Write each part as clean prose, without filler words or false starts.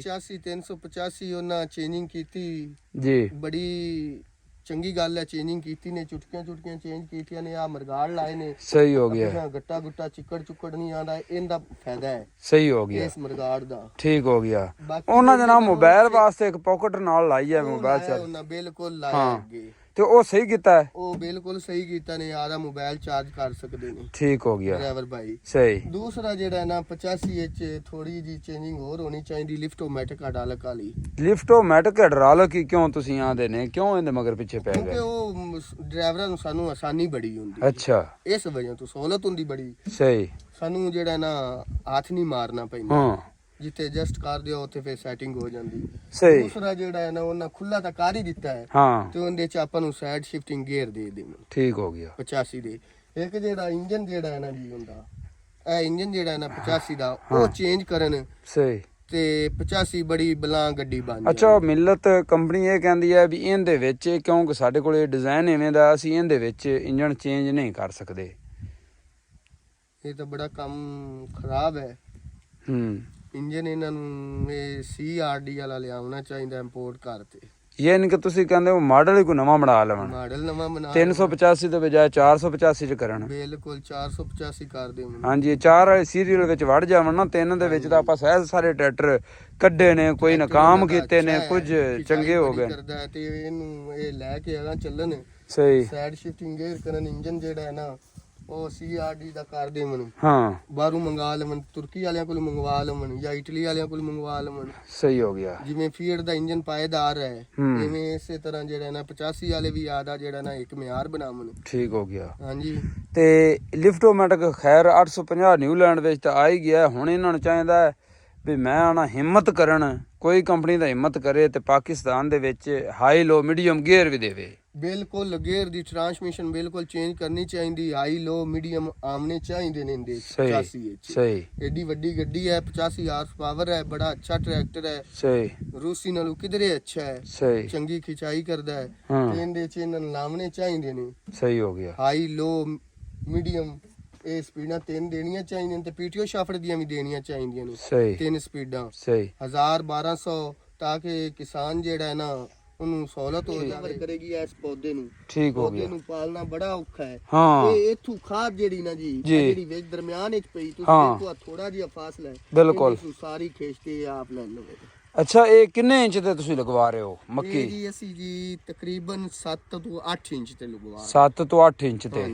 85 385 ਉਹਨਾਂ ਚੇਂਜਿੰਗ ਕੀਤੀ ਜੀ। ਬੜੀ ਚੰਗੀ ਗੱਲ ਹੈ, ਚੇਂਜਿੰਗ ਕੀਤੀ ਨੇ, ਚੁਟਕੀਆਂ ਚੇਂਜ ਕੀਤੀਆਂ ਨੇ, ਆ ਮਰਗਾੜ ਲਾਏ ਨੇ। ਸਹੀ ਹੋ ਗਿਆ। ਗੱਟਾ ਚਿੱਕੜ ਨਹੀਂ ਆਉਂਦਾ, ਇਹਦਾ ਫਾਇਦਾ ਹੈ। ਸਹੀ ਹੋ ਗਿਆ ਇਸ ਮਰਗਾੜ ਦਾ। ਠੀਕ ਹੋ ਗਿਆ। ਉਹਨਾਂ ਦੇ ਨਾਲ ਮੋਬਾਈਲ ਵਾਸਤੇ ਇੱਕ ਪਾਕਟ ਨਾਲ ਲਾਈ ਹੈ ਮੋਬਾਈਲ ਚਾਰਜ। ਉਹਨਾਂ ਬਿਲਕੁਲ ਲਾਇਆ ਅੱਗੇ ਤੇ ਉਹ ਸਹੀ ਕੀਤਾ ਹੈ। ਉਹ ਬਿਲਕੁਲ ਸਹੀ ਕੀਤਾ ਨੇ, ਆਦਾ ਮੋਬਾਈਲ ਚਾਰਜ ਕਰ ਸਕਦੇ ਨੇ। ਠੀਕ ਹੋ ਗਿਆ ਡਰਾਈਵਰ ਭਾਈ। ਸਹੀ। ਦੂਸਰਾ ਜਿਹੜਾ ਨਾ 85 ਵਿੱਚ ਥੋੜੀ ਜੀ ਚੇਂਜਿੰਗ ਹੋਰ ਹੋਣੀ ਚਾਹੀਦੀ, ਲਿਫਟੋਮੈਟਿਕ ਹਾਈਡ੍ਰੋਲਿਕ ਵਾਲੀ। ਲਿਫਟੋਮੈਟਿਕ ਹਾਈਡ੍ਰੋਲਿਕ ਹੀ ਕਿਉਂ ਤੁਸੀਂ ਆਂਦੇ ਨੇ, ਕਿਉਂ ਇਹਦੇ ਮਗਰ ਪਿੱਛੇ ਪੈ ਗਏ? ਕਿਉਂਕਿ ਉਹ ਡਰਾਈਵਰਾਂ ਨੂੰ ਸਾਨੂੰ ਆਸਾਨੀ ਬੜੀ ਹੁੰਦੀ। ਅੱਛਾ। ਇਸ ਵਜ੍ਹਾ ਤੋਂ ਸਹੂਲਤ ਹੁੰਦੀ ਬੜੀ। ਸਹੀ। ਸਾਨੂੰ ਜਿਹੜਾ ਨਾ ਹੱਥ ਨਹੀਂ ਮਾਰਨਾ ਪੈਂਦਾ। ਹਾਂ। ਜਿੱਥੇ ਐਡਜਸਟ ਕਰ ਦਿਓ ਉੱਥੇ ਫਿਰ ਸੈਟਿੰਗ ਹੋ ਜਾਂਦੀ। ਸਹੀ। ਦੂਸਰਾ ਜਿਹੜਾ ਹੈ ਨਾ ਉਹਨਾਂ ਖੁੱਲਾ ਤਾਂ ਕਰ ਹੀ ਦਿੱਤਾ ਹੈ। ਹਾਂ। ਤੇ ਉਹਦੇ ਚ ਆਪਾਂ ਨੂੰ ਸਾਈਡ ਸ਼ਿਫਟਿੰਗ ਗੇਅਰ ਦੇ ਦੇਣਾ। ਠੀਕ ਹੋ ਗਿਆ। 85 ਦੇ ਇੱਕ ਜਿਹੜਾ ਇੰਜਨ ਜਿਹੜਾ ਹੈ ਨਾ ਜੀ ਹੁੰਦਾ, ਇਹ ਇੰਜਨ ਜਿਹੜਾ ਹੈ ਨਾ 85 ਦਾ ਉਹ ਚੇਂਜ ਕਰਨ। ਸਹੀ। ਤੇ 85 ਬੜੀ ਬਲਾਂ ਗੱਡੀ ਬਣ। ਅੱਛਾ, ਮਿਲਤ ਕੰਪਨੀ ਇਹ ਕਹਿੰਦੀ ਹੈ ਵੀ ਇਹਦੇ ਵਿੱਚ ਕਿਉਂਕਿ ਸਾਡੇ ਕੋਲ ਇਹ ਡਿਜ਼ਾਈਨ ਇਵੇਂ ਦਾ, ਅਸੀਂ ਇਹਦੇ ਵਿੱਚ ਇੰਜਨ ਚੇਂਜ ਨਹੀਂ ਕਰ ਸਕਦੇ। ਇਹ ਤਾਂ ਬੜਾ ਕੰਮ ਖਰਾਬ ਹੈ। ਇੰਜਨ ਇਹਨਾਂ ਨੂੰ ਇਹ CRD ਵਾਲਾ ਲਿਆਉਣਾ ਚਾਹੀਦਾ ਇੰਪੋਰਟ ਕਰਤੇ। ਇਹ ਨਹੀਂ ਕਿ ਤੁਸੀਂ ਕਹਿੰਦੇ ਉਹ ਮਾਡਲ ਹੀ ਕੋਈ ਨਵਾਂ ਬਣਾ ਲੈਣ, ਮਾਡਲ ਨਵਾਂ ਬਣਾ 385 ਦੇ ਬਜਾਏ 485 ਚ ਕਰਨ। ਬਿਲਕੁਲ 485 ਕਰ ਦਿਓ। ਹਾਂਜੀ, 4 ਵਾਲੇ ਸੀਰੀਅਲ ਵਿੱਚ ਵੜ ਜਾਵਣ ਨਾ, 3 ਦੇ ਵਿੱਚ ਤਾਂ ਆਪਾਂ ਸਹਿਜ ਸਾਰੇ ਟਰੈਕਟਰ ਕੱਢੇ ਨੇ, ਕੋਈ ਨਾਕਾਮ ਕੀਤੇ ਨੇ, ਕੁਝ ਚੰਗੇ ਹੋ ਗਏ। ਕਰਦਾ ਤੇ ਇਹਨੂੰ ਇਹ ਲੈ ਕੇ ਆਗਾ ਚੱਲਣ। ਸਹੀ। ਸਾਈਡ ਸ਼ਿਫਟਿੰਗ ਗੇਅਰ ਕਰਨ, ਇੰਜਨ ਜਿਹੜਾ ਹੈ ਨਾ ਉਹ CRD ਦਾ ਕਰ ਦੇਵਣ। ਹਾਂ। ਬਾਹਰੋਂ ਮੰਗਵਾ ਲਵਣ, ਤੁਰਕੀ ਵਾਲਿਆਂ ਕੋਲ ਮੰਗਵਾ ਲਵਣ ਜਾਂ ਇਟਲੀ ਵਾਲਿਆਂ ਕੋਲ ਮੰਗਵਾ ਲਵਣ। ਸਹੀ ਹੋ ਗਿਆ। ਜਿਵੇਂ ਫੀਟ ਦਾ ਇੰਜਨ ਪਾਏਦਾਰ ਹੈ, ਇਵੇਂ ਇਸੇ ਤਰ੍ਹਾਂ ਜਿਹੜਾ ਨਾ 85 ਵਾਲੇ ਵੀ ਆਦਾ ਜਿਹੜਾ ਨਾ ਇੱਕ ਮਿਆਰ ਬਣਾਵਣ। ਠੀਕ ਹੋ ਗਿਆ। ਹਾਂਜੀ। ਤੇ ਲਿਫਟੋਮੈਟਿਕ ਖੈਰ 850 ਨਿਊਜ਼ੀਲੈਂਡ ਵਿੱਚ ਤਾਂ ਆ ਹੀ ਗਿਆ। ਹੁਣ ਇਹਨਾਂ ਨੂੰ ਚਾਹੀਦਾ ਵੀ ਮੈਂ ਆਣਾ ਹਿੰਮਤ ਕਰਨ, ਕੋਈ ਕੰਪਨੀ ਦਾ ਹਿੰਮਤ ਕਰੇ ਤੇ ਪਾਕਿਸਤਾਨ ਦੇ ਵਿੱਚ ਹਾਈ ਲੋ ਮੀਡੀਅਮ ਗੇਅਰ ਵੀ ਦੇਵੇ। ਬਿਲਕੁਲ ਗੇਅਰ ਦੀ ਟਰਾਂਸਮਿਸ਼ਨ ਬਿਲਕੁਲ ਚੇਂਜ ਕਰਨੀ ਚਾਹੀਦੀ। ਹਾਈ ਲੋ ਮੀਡੀਅਮ ਆਮਨੇ ਚਾਹੀਦੇ ਨੇ ਇਹਦੇ 85 ਵਿੱਚ। ਸਹੀ। ਏਡੀ ਵੱਡੀ ਗੱਡੀ ਹੈ, 85 ਹਾਰਸ ਪਾਵਰ ਹੈ, ਬੜਾ ਅੱਛਾ ਟਰੈਕਟਰ ਹੈ। ਸਹੀ। ਰੂਸੀ ਨਾਲੋਂ ਕਿਧਰੇ ਅੱਛਾ ਹੈ। ਸਹੀ। ਚੰਗੀ ਖਿਚਾਈ ਕਰਦਾ ਹੈ ਤੇ ਇਹਦੇ ਚ ਇਹਨਾਂ ਨੂੰ ਲਾਵਣੇ ਚਾਹੀਦੇ ਨੇ। ਸਹੀ ਹੋ ਗਿਆ। ਹਾਈ ਲੋ ਮੀਡੀਅਮ ਇਹ ਸਪੀਡਾਂ 3 ਦੇਣੀਆਂ ਚਾਹੀਦੀਆਂ ਨੇ ਤੇ PTO ਸ਼ਾਫਟ ਦੀਆਂ ਵੀ ਦੇਣੀਆਂ ਚਾਹੀਦੀਆਂ ਨੇ। ਸਹੀ। 3 ਸਪੀਡਾਂ। ਸਹੀ। 1000 1200 ਤਾਂ ਕਿ ਕਿਸਾਨ ਜਿਹੜਾ ਹੈ ਨਾ ਉਹਨੂੰ ਸਹੂਲਤ ਹੋ ਜਾਵੇ ਕਰੇਗੀ ਇਸ ਪੌਦੇ ਨੂੰ। ਠੀਕ ਹੋ ਗਿਆ। ਪੌਦੇ ਨੂੰ ਪਾਲਣਾ ਬੜਾ ਔਖਾ ਹੈ। ਹਾਂ। ਇਹ ਇਥੋਂ ਖਾਦ ਜਿਹੜੀ ਨਾ ਜੀ ਜਿਹੜੀ ਵਿੱਚ ਦਰਮਿਆਨ ਵਿੱਚ ਪਈ, ਤੁਸੀਂ ਦੇਖੋ ਥੋੜਾ ਜਿਹਾ ਫਾਸਲਾ ਹੈ। ਬਿਲਕੁਲ। ਸਾਰੀ ਖੇਚਤੇ ਆਪ ਲੈ ਲਓ। ਅੱਛਾ, ਇਹ ਕਿੰਨੇ ਇੰਚ ਤੇ ਤੁਸੀਂ ਲਗਵਾ ਰਹੇ ਹੋ ਮੱਕੀ? ਇਹ ਜੀ ਅਸੀਂ ਜੀ ਤਕਰੀਬਨ 7 ਤੋਂ 8 ਇੰਚ ਤੇ ਲਗਵਾ। 7 ਤੋਂ 8 ਇੰਚ ਤੇ।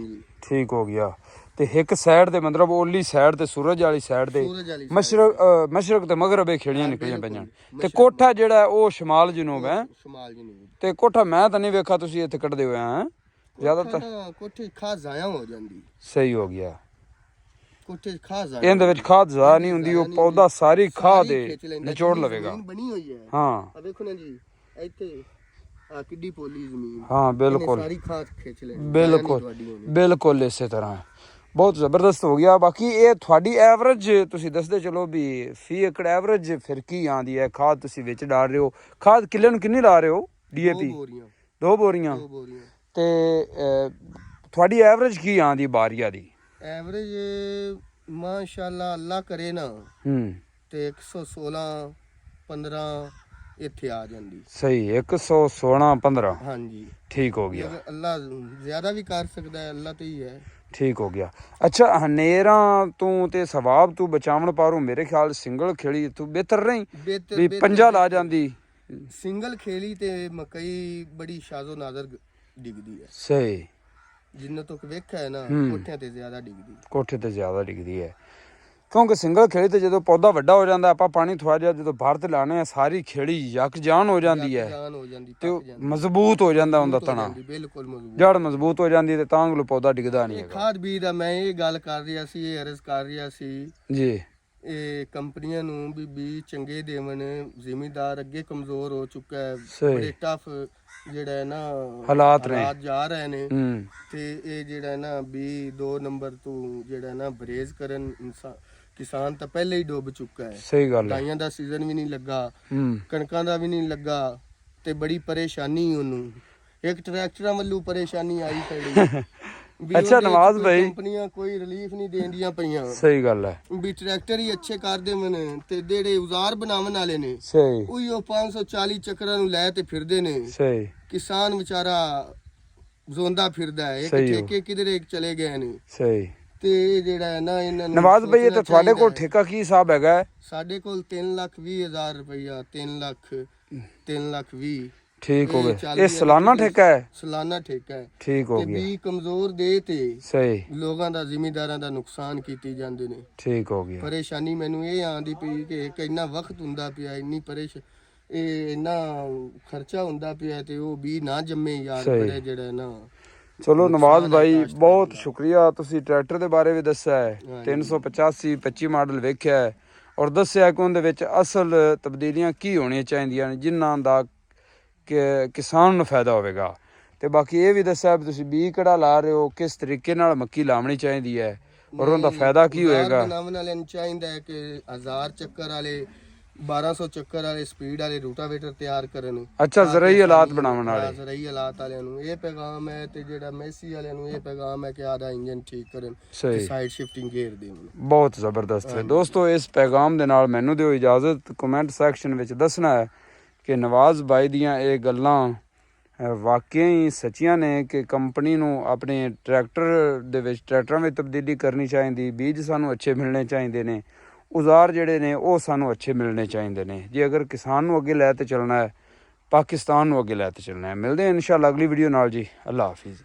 ਠੀਕ ਹੋ ਗਿਆ। ਤੇ ਇੱਕ ਸਾਈਡ ਤੇ ਮਤਲਬ ਓਲੀ ਸਾਈਡ ਤੇ ਸੂਰਜ ਵਾਲੀ ਸਾਈਡ ਤੇ ਮਸ਼ਰਕ ਤੇ ਮਗਰਬ ਇਹ ਖੇੜੀਆਂ ਨਿਕਲੀਆਂ ਪਈਆਂ। ਤੇ ਕੋਠਾ ਜਿਹੜਾ ਉਹ ਸ਼ਮਾਲ ਜਨੂਬ ਹੈ। ਸ਼ਮਾਲ ਜਨੂਬ। ਤੇ ਕੋਠਾ ਮੈਂ ਤਾਂ ਨਹੀਂ ਵੇਖਾ ਤੁਸੀਂ ਇੱਥੇ ਕੱਢਦੇ ਹੋਏ ਆ ਜ਼ਿਆਦਾਤਰ। ਕੋਠੇ ਖਾਦ ਜ਼ਾਇਆ ਹੋ ਜਾਂਦੀ। ਸਹੀ ਹੋ ਗਿਆ। ਕੋਠੇ ਖਾਦ ਜ਼ਾਇਆ ਇਹਦੇ ਵਿੱਚ ਖਾਦ ਜ਼ਾਇਆ ਨਹੀਂ ਹੁੰਦੀ, ਉਹ ਪੌਦਾ ਸਾਰੀ ਖਾਦ ਨਿਚੋੜ ਲਵੇਗਾ। ਬਣੀ ਹੋਈ ਹੈ। ਹਾਂ। ਆ ਦੇਖੋ ਨਾ ਜੀ ਇੱਥੇ ਆ ਕਿੱਡੀ ਪੋਲੀ ਜ਼ਮੀਨ। ਹਾਂ ਬਿਲਕੁਲ। ਸਾਰੀ ਖਾਦ ਖਿੱਚ ਲੈ। ਬਿਲਕੁਲ ਇਸੇ ਤਰ੍ਹਾਂ ਬਹੁਤ ਜ਼ਬਰਦਸਤ ਹੋ ਗਿਆ। ਬਾਕੀ ਇਹ ਤੁਹਾਡੀ ਐਵਰੇਜ ਤੁਸੀਂ ਦੱਸਦੇ ਚਲੋ ਵੀ ਫੀ ਏਕੜ ਐਵਰੇਜ ਫਿਰ ਕੀ ਆਂਦੀ ਹੈ? ਖਾਦ ਤੁਸੀਂ ਵਿੱਚ ਡਾਲ ਰਹੇ ਹੋ, ਖਾਦ ਕਿੱਲੇ ਨੂੰ ਕਿੰਨੀ ਲਾ ਰਹੇ ਹੋ? DAP 2 ਬੋਰੀਆਂ। ਤੇ ਤੁਹਾਡੀ ਐਵਰੇਜ ਕੀ ਆਂਦੀ ਬਾਰੀਆ ਦੀ? ਐਵਰੇਜ ਮਾਸ਼ਾਅੱਲਾ ਅੱਲਾ ਕਰੇ ਨਾ ਤੇ 116 15 ਇੱਥੇ ਆ ਜਾਂਦੀ। ਸਹੀ। 116 15। ਹਾਂਜੀ। ਠੀਕ ਹੋ ਗਿਆ। ਅੱਲਾ ਜ਼ਿਆਦਾ ਵੀ ਕਰ ਸਕਦਾ ਹੈ, ਅੱਲਾ ਤੇ ਹੀ ਹੈ। ਠੀਕ ਹੋ ਗਿਆ। ਅੱਛਾ, ਹਨੇਰਾਂ ਤੂੰ ਤੇ ਸਵਾਬ ਤੂੰ ਬਚਾਵਣ ਪਾਰੂ ਮੇਰੇ ਖਿਆਲ ਸਿੰਗਲ ਖੇੜੀ ਤੂੰ ਬਿਹਤਰ ਨਹੀਂ ਵੀ ਪੰਜਾ ਲਾ ਜਾਂਦੀ। ਸਿੰਗਲ ਖੇਲੀ ਤੇ ਮਕਈ ਬੜੀ ਸ਼ਾਜ਼ੋ ਨਾਜ਼ਰ ਡਿੱਗਦੀ ਹੈ। ਸਹੀ। ਜਿੰਨਾ ਤੋਂ ਵੇਖਿਆ ਹੈ ਨਾ ਕੋਠਿਆਂ ਤੇ ਜ਼ਿਆਦਾ ਡਿੱਗਦੀ। ਕੋਠੇ ਤੇ ਜ਼ਿਆਦਾ ਡਿੱਗਦੀ ਹੈ ਕਿਉਂਕਿ ਸਿੰਗਲ ਖੇੜੀ ਤੇ ਜਦੋਂ ਪੌਦਾ ਵੱਡਾ ਹੋ ਜਾਂਦਾ ਆਪਾਂ ਪਾਣੀ ਥੋੜਾ ਜਿਹਾ ਜਦੋਂ ਬਾਹਰ ਤੇ ਲਾਣੇ ਆ ਸਾਰੀ ਖੇੜੀ ਯਕ ਜਾਨ ਹੋ ਜਾਂਦੀ ਹੈ ਤੇ ਮਜ਼ਬੂਤ ਹੋ ਜਾਂਦਾ ਹੁੰਦਾ ਤਣਾ। ਬਿਲਕੁਲ ਮਜ਼ਬੂਤ ਜੜ ਮਜ਼ਬੂਤ ਹੋ ਜਾਂਦੀ ਤੇ ਤਾਂ ਕੋਲ ਪੌਦਾ ਡਿੱਗਦਾ ਨਹੀਂ ਹੈਗਾ। ਖਾਦ ਬੀਜ ਦਾ ਮੈਂ ਇਹ ਗੱਲ ਕਰ ਰਿਹਾ ਸੀ, ਇਹ ਅਰਜ਼ ਕਰ ਰਿਹਾ ਸੀ ਜੀ ਇਹ ਕੰਪਨੀਆਂ ਨੂੰ ਵੀ ਬੀਜ ਚੰਗੇ ਦੇਵਣ। ਜ਼ਿਮੀਦਾਰ ਅੱਗੇ ਕਮਜ਼ੋਰ ਹੋ ਚੁੱਕਾ ਹੈ, ਬੜੇ ਟਫ ਜਿਹੜਾ ਹੈ ਨਾ ਹਾਲਾਤ ਜਾ ਰਹੇ ਨੇ ਤੇ ਇਹ ਜਿਹੜਾ ਹੈ ਨਾ ਵੀ 2 ਨੰਬਰ ਤੋਂ ਜਿਹੜਾ ਨਾ ਬਰੇਜ਼ ਕਰਨ ਕਿਸਾਨ ਤਾਂ ਪਹਿਲੇ ਹੀ ਡੁੱਬ ਚੁੱਕਾ ਹੈ। ਸਹੀ ਗੱਲ ਹੈ। ਦਾਈਆਂ ਦਾ ਸੀਜ਼ਨ ਵੀ ਨਹੀਂ ਲੱਗਾ, ਕਣਕਾਂ ਦਾ ਵੀ ਨਹੀਂ ਲੱਗਾ ਤੇ ਬੜੀ ਪਰੇਸ਼ਾਨੀ ਉਹਨੂੰ। ਇੱਕ ਟਰੈਕਟਰਾਂ ਵੱਲੋਂ ਪਰੇਸ਼ਾਨੀ ਆਈ ਖੜੀ ਵੀ ਅੱਛਾ ਉਹਦੇ 'ਚ ਨਵਾਜ਼ ਕੋਈ ਭਾਈ ਕੰਪਨੀਆਂ ਕੋਈ ਰਿਲੀਫ ਨਹੀਂ ਦੇਂਦੀਆਂ ਪਈਆਂ ਸਹੀ ਗੱਲ ਹੈ ਵੀ ਟਰੈਕਟਰ ਹੀ ਅੱਛੇ ਕਰਦੇ ਮਨ ਤੇ ਜਿਹੜੇ ਔਜ਼ਾਰ ਬਣਾਉਣ ਵਾਲੇ ਨੇ ਸਹੀ ਉਹੀ ਉਹ 540 ਚੱਕਰਾਂ ਨੂੰ ਲੈ ਤੇ ਫਿਰਦੇ ਨੇ ਸਹੀ ਕਿਸਾਨ ਵਿਚਾਰਾ ਜ਼ੋਂਦਾ ਫਿਰਦਾ ਹੈ ਇੱਕ ਸਹੀ ਹੋ। ਠੇਕੇ ਕਿਧਰੇ ਚਲੇ ਗਏ ਨੇ ਸਹੀ ਤੇ ਇਹ ਜਿਹੜਾ ਹੈ ਨਾ ਇਹਨਾਂ ਨੂੰ ਨਵਾਜ਼ ਭਾਈ ਇਹ ਤਾਂ ਸੋਚਣਾ ਤੁਹਾਡੇ ਕੋਲ ਚਾਹੀਦਾ ਹੈ। ਠੇਕਾ ਕੀ ਹਿਸਾਬ ਹੈਗਾ ਹੈ? ਸਾਡੇ ਕੋਲ 3,20,000 ਰੁਪਇਆ 3,20,000 ਠੀਕ ਹੋ ਇਹ ਗਿਆ ਚੱਲ ਇਹ ਰਹੀ ਹੈ ਸਾਲਾਨਾ ਕਿਉਂਕਿ ਠੇਕਾ ਹੈ ਸਾਲਾਨਾ ਠੇਕਾ ਹੈ ਠੀਕ ਹੋ ਤੇ ਗਿਆ ਵੀ ਕਮਜ਼ੋਰ ਦੇ ਤੇ ਸਹੀ ਲੋਕਾਂ ਦਾ ਜ਼ਿਮੀਂਦਾਰਾਂ ਦਾ ਨੁਕਸਾਨ ਕੀਤੀ ਜਾਂਦੇ ਨੇ ਠੀਕ ਹੋ ਗਿਆ ਪਰੇਸ਼ਾਨੀ ਮੈਨੂੰ ਇਹ ਆਂਦੀ ਪਈ ਕਿ ਇੰਨਾ ਵਕਤ ਹੁੰਦਾ ਪਿਆ ਇੰਨੀ ਇਹ ਇੰਨਾ ਖਰਚਾ ਹੁੰਦਾ ਪਿਆ ਤੇ ਉਹ ਵੀ ਨਾ ਜੰਮੇ ਯਾਰ ਸਹੀ। ਬੜੇ ਜਿਹੜਾ ਨਾ ਚਲੋ ਨਵਾਜ਼ ਭਾਈ ਬਹੁਤ ਸ਼ੁਕਰੀਆ ਤੁਸੀਂ ਟਰੈਕਟਰ ਦੇ ਬਾਰੇ ਵੀ ਦੱਸਿਆ ਹੈ 385 25 ਮਾਡਲ ਵੇਖਿਆ ਹੈ ਔਰ ਦੱਸਿਆ ਕਿ ਉਹਦੇ ਵਿੱਚ ਅਸਲ ਤਬਦੀਲੀਆਂ ਕੀ ਹੋਣੀਆਂ ਚਾਹੀਦੀਆਂ ਨੇ ਜਿਨ੍ਹਾਂ ਦਾ ਕਿ ਕਿਸਾਨ ਨੂੰ ਫਾਇਦਾ ਹੋਵੇਗਾ ਤੇ ਬਾਕੀ ਇਹ ਵੀ ਦੱਸਿਆ ਵੀ ਤੁਸੀਂ ਬੀਜ ਕਿਹੜਾ ਲਾ ਰਹੇ ਹੋ ਕਿਸ ਤਰੀਕੇ ਨਾਲ ਮੱਕੀ ਲਾਉਣੀ ਚਾਹੀਦੀ ਹੈ ਔਰ ਉਹਦਾ ਫਾਇਦਾ ਕੀ ਹੋਏਗਾ ਬਣਾਉਣ ਵਾਲਿਆਂ ਨੂੰ ਚਾਹੀਦਾ ਹੈ ਕਿ 1000 ਚੱਕਰ ਵਾਲੇ 1200 ਚੱਕਰ ਵਾਲੇ ਸਪੀਡ ਵਾਲੇ ਰੂਟਾਵੇਟਰ ਤਿਆਰ ਕਰਨ ਅੱਛਾ ਜ਼ਰਈ ਹਾਲਾਤ ਬਣਾਉਣ ਵਾਲੇ ਜ਼ਰਈ ਹਾਲਾਤ ਵਾਲਿਆਂ ਨੂੰ ਇਹ ਪੈਗਾਮ ਹੈ ਤੇ ਜਿਹੜਾ ਮੈਸੀ ਵਾਲਿਆਂ ਨੂੰ ਇਹ ਪੈਗਾਮ ਹੈ ਕਿ ਆਦਾ ਇੰਜਨ ਠੀਕ ਕਰਨ ਸਹੀ ਸਾਈਡ ਸ਼ਿਫਟਿੰਗ ਗੇਅਰ ਦੇਣ ਬਹੁਤ ਜ਼ਬਰਦਸਤ ਹੈ ਦੋਸਤੋ ਇਸ ਪੈਗਾਮ ਦੇ ਨਾਲ ਮੈਨੂੰ ਦਿਓ ਇਜਾਜ਼ਤ ਕਮੈਂਟ ਸੈਕਸ਼ਨ ਵਿੱਚ ਦੱਸਣਾ ਹੈ ਕਿ ਨਵਾਜ਼ ਭਾਈ ਦੀਆਂ ਇਹ ਗੱਲਾਂ ਵਾਕਿਆ ਹੀ ਸੱਚੀਆਂ ਨੇ ਕਿ ਕੰਪਨੀ ਨੂੰ ਆਪਣੇ ਟਰੈਕਟਰ ਦੇ ਵਿੱਚ ਟਰੈਕਟਰਾਂ ਵਿੱਚ ਤਬਦੀਲੀ ਕਰਨੀ ਚਾਹੀਦੀ ਬੀਜ ਸਾਨੂੰ ਅੱਛੇ ਮਿਲਣੇ ਚਾਹੀਦੇ ਨੇ ਔਜ਼ਾਰ ਜਿਹੜੇ ਨੇ ਉਹ ਸਾਨੂੰ ਅੱਛੇ ਮਿਲਣੇ ਚਾਹੀਦੇ ਨੇ ਜੇ ਅਗਰ ਕਿਸਾਨ ਨੂੰ ਅੱਗੇ ਲੈ ਤੇ ਚੱਲਣਾ ਹੈ ਪਾਕਿਸਤਾਨ ਨੂੰ ਅੱਗੇ ਲੈ ਤੇ ਚੱਲਣਾ ਹੈ ਮਿਲਦੇ ਹਾਂ ਇਨਸ਼ਾਅੱਲਾ ਅਗਲੀ ਵੀਡੀਓ ਨਾਲ ਜੀ ਅੱਲਾ ਹਾਫਿਜ਼